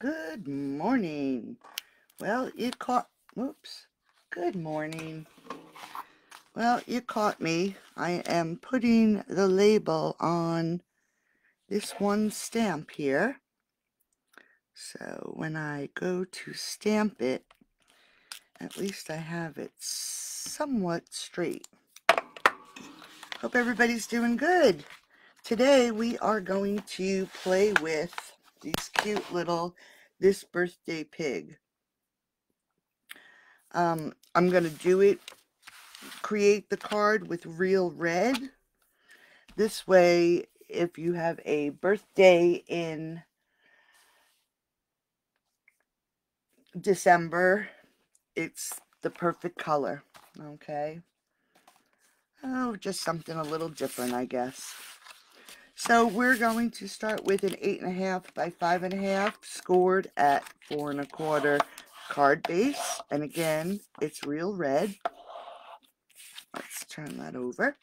Good morning. Well, you caught, whoops. Good morning. Well, you caught me. I am putting the label on this one stamp here. So when I go to stamp it, at least I have it somewhat straight. Hope everybody's doing good. Today we are going to play with these cute little This Birthday Pig. I'm going to create the card with real red. This way, if you have a birthday in December, it's the perfect color. Okay. Oh, just something a little different, I guess. So we're going to start with an 8.5 by 5.5 scored at 4 1/4 card base. And again, it's real red. Let's turn that over.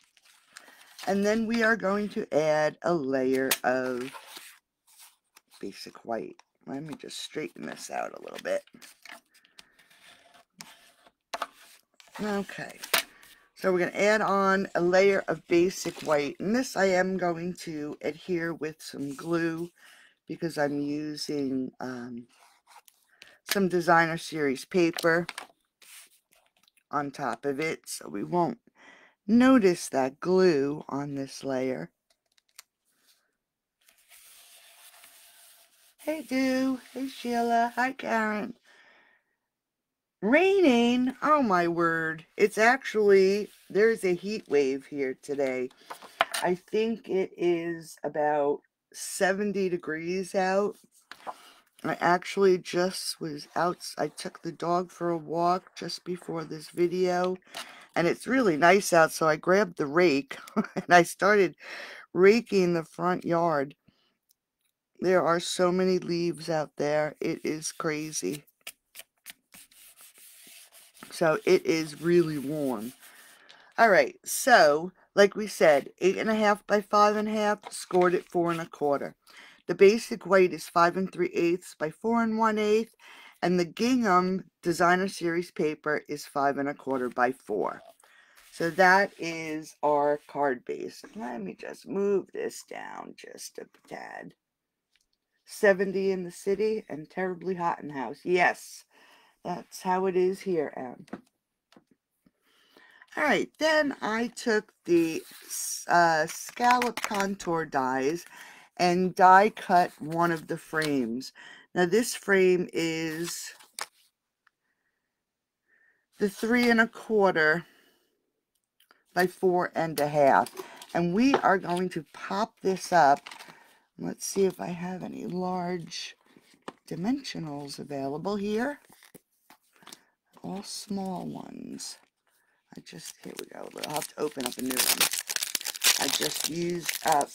And then we are going to add a layer of basic white. Let me just straighten this out a little bit. Okay, so we're going to add on a layer of basic white, and this I am going to adhere with some glue because I'm using some Designer Series paper on top of it, so we won't notice that glue on this layer. Hey Doo, hey Sheila, hi Karen. Raining? Oh my word. It's actually, there's a heat wave here today. I think it is about 70 degrees out. I actually just was out, I took the dog for a walk just before this video, and it's really nice out, so I grabbed the rake and I started raking the front yard. There are so many leaves out there. It is crazy. So it is really warm. All right, so like we said, 8.5 by 5.5, scored at 4 1/4. The basic white is 5 3/8 by 4 1/8, and the gingham Designer Series paper is 5 1/4 by 4. So that is our card base. Let me just move this down just a tad. 70 in the city and terribly hot in the house. Yes, that's how it is here, Em. Alright, then I took the scallop contour dies and die cut one of the frames. Now this frame is the 3 1/4 by 4 1/2. And we are going to pop this up. Let's see if I have any large dimensionals available here. All small ones. Here we go. I'll have to open up a new one. I just used up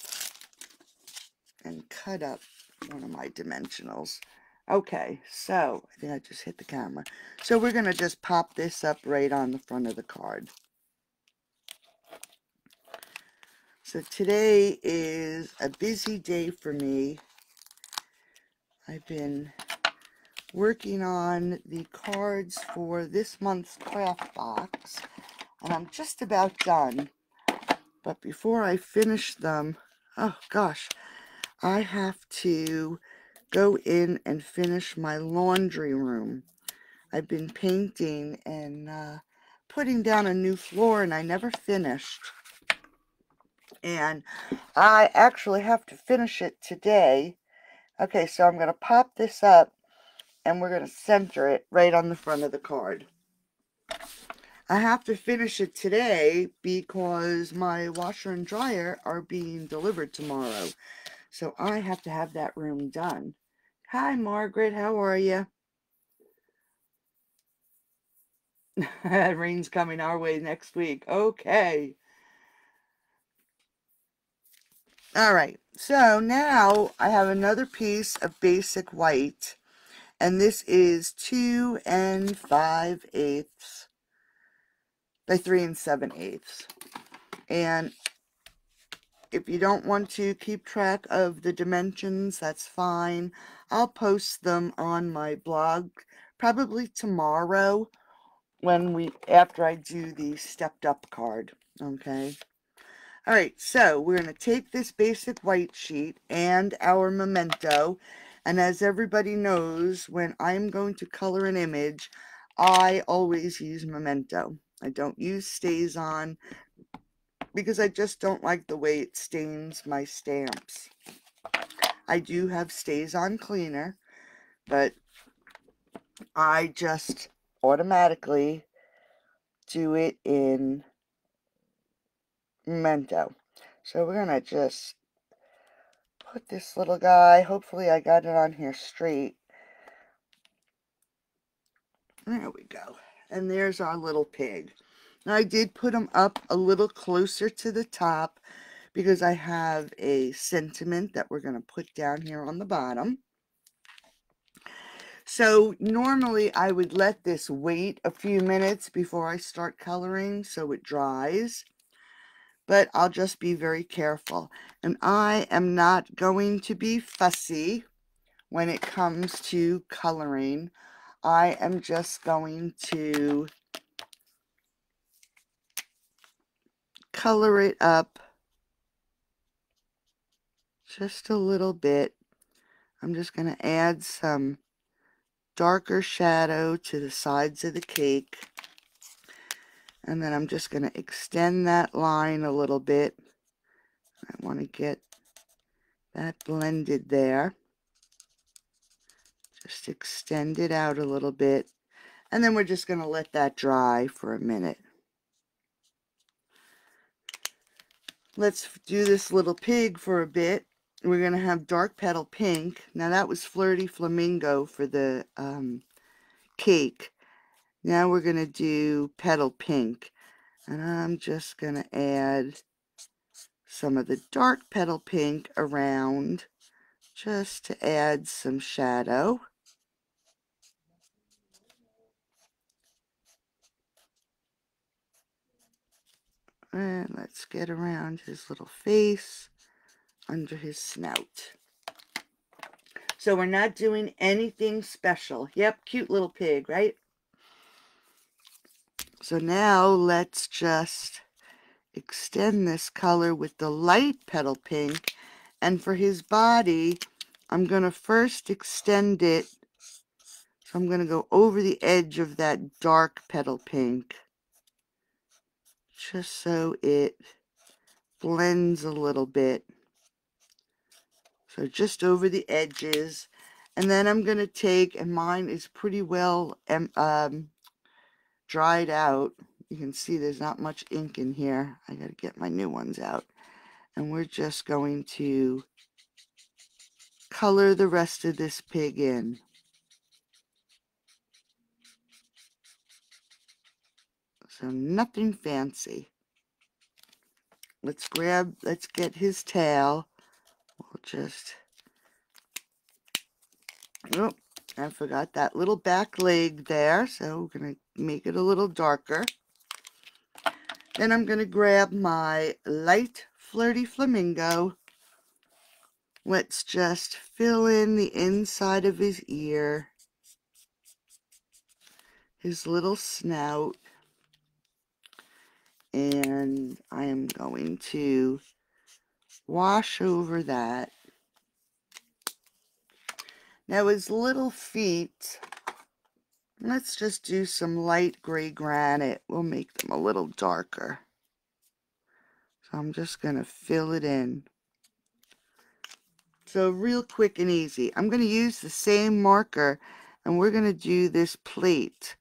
and cut up one of my dimensionals. Okay, so I think I just hit the camera. So we're going to just pop this up right on the front of the card. So today is a busy day for me. I've been working on the cards for this month's craft box, and I'm just about done. But before I finish them, oh gosh, I have to go in and finish my laundry room. I've been painting and putting down a new floor, and I never finished. And I actually have to finish it today. Okay, so I'm going to pop this up, and we're going to center it right on the front of the card. I have to finish it today because my washer and dryer are being delivered tomorrow. So I have to have that room done. Hi, Margaret. How are you? Rain's coming our way next week. Okay. All right. So now I have another piece of basic white. And this is 2 5/8 by 3 7/8. And if you don't want to keep track of the dimensions, that's fine. I'll post them on my blog probably tomorrow after I do the stepped up card. Okay. All right, so we're going to take this basic white sheet and our memento, and as everybody knows, when I'm going to color an image, I always use memento. I don't use StazOn because I just don't like the way it stains my stamps. I do have StazOn cleaner, but I just automatically do it in memento. So we're going to just put this little guy, hopefully I got it on here straight. There we go. And there's our little pig. Now I did put him up a little closer to the top because I have a sentiment that we're going to put down here on the bottom. So normally I would let this wait a few minutes before I start coloring so it dries. But I'll just be very careful. And I am not going to be fussy when it comes to coloring. I am just going to color it up just a little bit. I'm just going to add some darker shadow to the sides of the cake. And then I'm just going to extend that line a little bit. I want to get that blended there. Just extend it out a little bit. And then we're just going to let that dry for a minute. Let's do this little pig for a bit. We're going to have dark petal pink. Now that was Flirty Flamingo for the cake. Now we're going to do petal pink. And I'm just going to add some of the dark petal pink around just to add some shadow. And let's get around his little face, under his snout. So we're not doing anything special. Yep, cute little pig, right? So now let's just extend this color with the light petal pink. And for his body, I'm going to first extend it. So I'm going to go over the edge of that dark petal pink, just so it blends a little bit. So just over the edges. And then I'm going to take, and mine is pretty well dried out. You can see there's not much ink in here. I got to get my new ones out. And we're just going to color the rest of this pig in. So nothing fancy. Let's get his tail. We'll just, oh, I forgot that little back leg there. So we're going to make it a little darker. Then I'm going to grab my light Flirty Flamingo. Let's just fill in the inside of his ear, his little snout, and I am going to wash over that. Now his little feet, let's just do some light gray granite. We'll make them a little darker. So I'm just going to fill it in. So real quick and easy. I'm going to use the same marker and we're going to do this plate.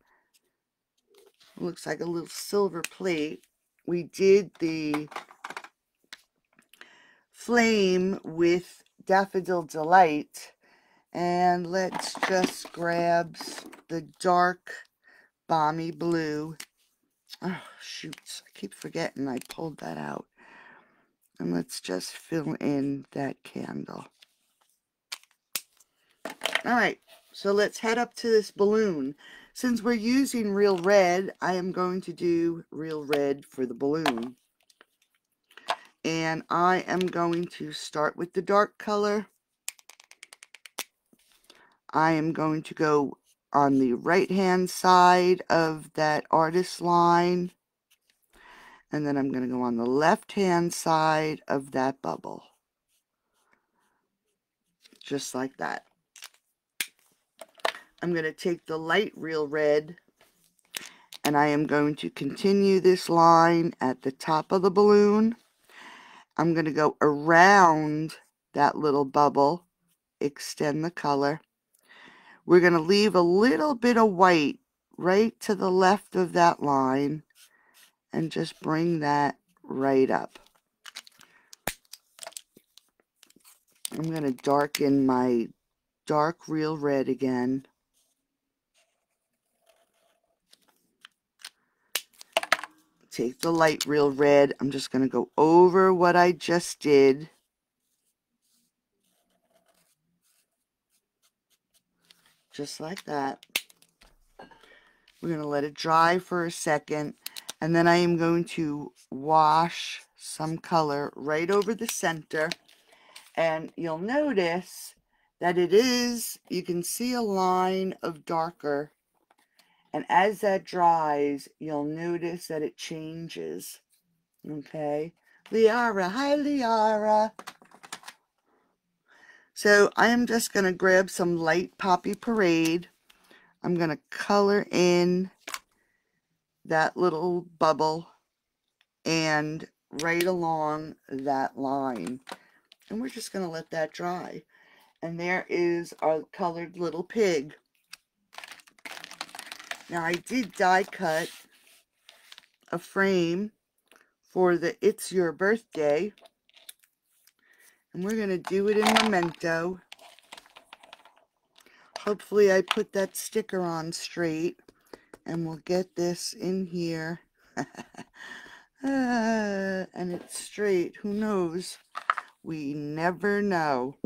It looks like a little silver plate. We did the flame with Daffodil Delight. And let's just grab the dark balmy blue. Oh, shoots. I keep forgetting I pulled that out. And let's just fill in that candle. Alright, so let's head up to this balloon. Since we're using real red, I am going to do real red for the balloon. And I am going to start with the dark color. I am going to go on the right hand side of that artist line, and then I'm going to go on the left hand side of that bubble, just like that. I'm going to take the light real red, and I am going to continue this line at the top of the balloon. I'm going to go around that little bubble, extend the color. We're going to leave a little bit of white right to the left of that line and just bring that right up. I'm going to darken my dark real red again. Take the light real red. I'm just going to go over what I just did. Just like that. We're going to let it dry for a second. And then I am going to wash some color right over the center. And you'll notice that you can see a line of darker. And as that dries, you'll notice that it changes. Okay? Liara, hi Liara. So I am just going to grab some light Poppy Parade. I'm going to color in that little bubble and right along that line. And we're just going to let that dry. And there is our colored little pig. Now I did die cut a frame for the It's Your Birthday. And we're going to do it in Memento. Hopefully I put that sticker on straight. And we'll get this in here. And it's straight. Who knows? We never know.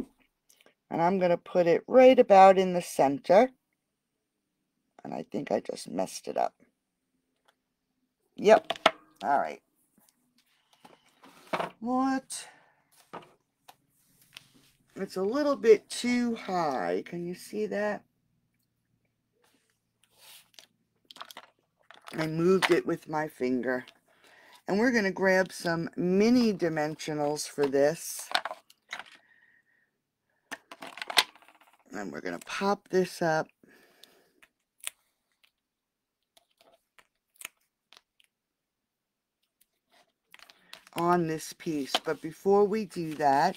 And I'm going to put it right about in the center. And I think I just messed it up. Yep. All right. What? It's a little bit too high. Can you see that? I moved it with my finger. And we're going to grab some mini dimensionals for this. And we're going to pop this up. On this piece. But before we do that,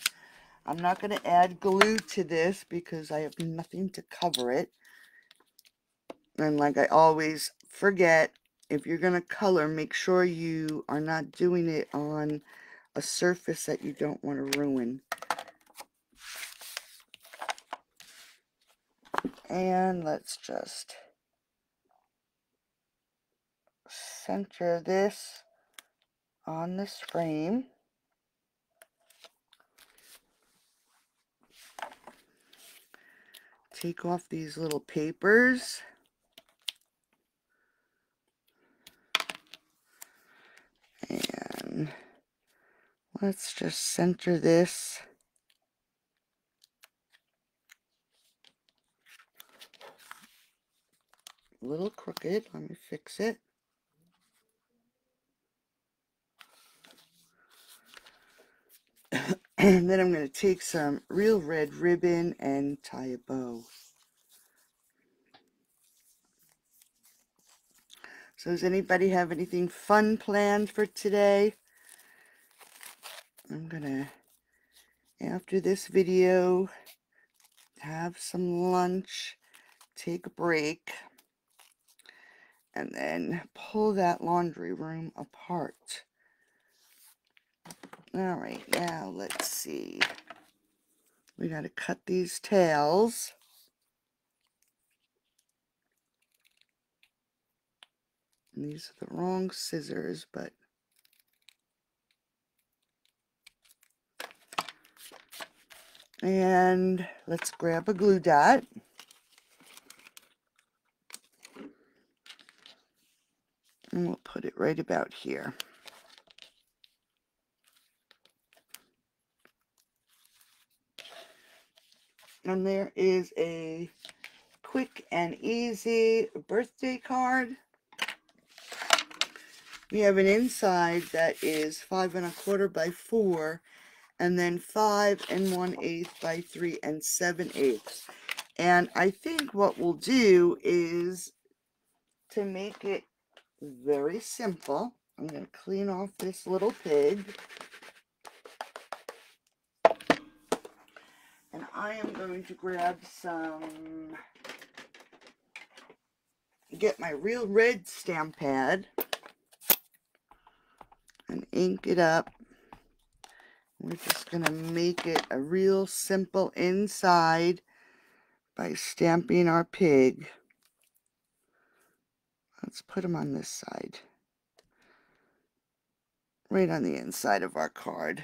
I'm not going to add glue to this because I have nothing to cover it. And like I always forget, if you're going to color, make sure you are not doing it on a surface that you don't want to ruin. And let's just center this on this frame. Take off these little papers. And let's just center this. A little crooked. Let me fix it. And then I'm going to take some real red ribbon and tie a bow. So does anybody have anything fun planned for today? I'm going to, after this video, have some lunch, take a break, and then pull that laundry room apart. All right, now let's see. We got to cut these tails. And these are the wrong scissors, but and let's grab a glue dot. And we'll put it right about here. And there is a quick and easy birthday card. We have an inside that is 5 1/4 by 4, and then 5 1/8 by 3 7/8. And I think what we'll do is, to make it very simple, I'm going to clean off this little pig. And I am going to grab get my real red stamp pad and ink it up. We're just going to make it a real simple inside by stamping our pig. Let's put him on this side, right on the inside of our card.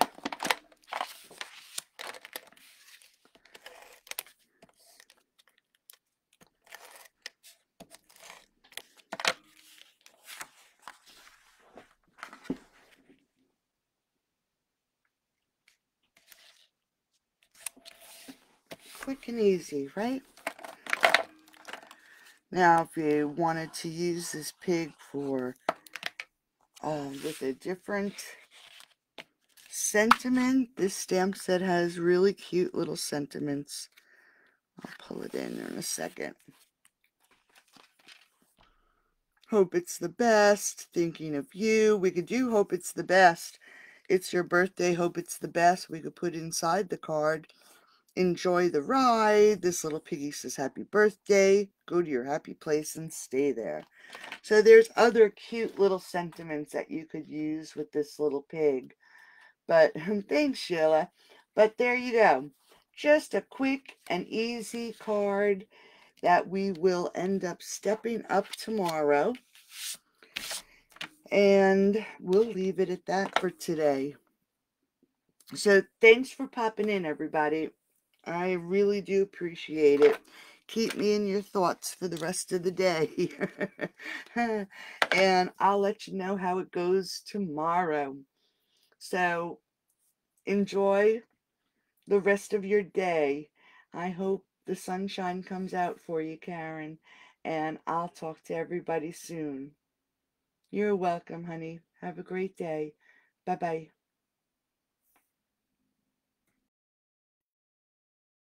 Quick and easy, right? Now, if you wanted to use this pig for with a different sentiment, this stamp set has really cute little sentiments. I'll pull it in a second. Hope it's the best. Thinking of you. We could do hope it's the best. It's your birthday. Hope it's the best. We could put inside the card. Enjoy the ride. This little piggy says happy birthday. Go to your happy place and stay there. So there's other cute little sentiments that you could use with this little pig. But thanks, Sheila. But there you go. Just a quick and easy card that we will end up stepping up tomorrow. And we'll leave it at that for today. So thanks for popping in, everybody. I really do appreciate it. Keep me in your thoughts for the rest of the day. And I'll let you know how it goes tomorrow. So enjoy the rest of your day. I hope the sunshine comes out for you, Karen. And I'll talk to everybody soon. You're welcome, honey. Have a great day. Bye-bye.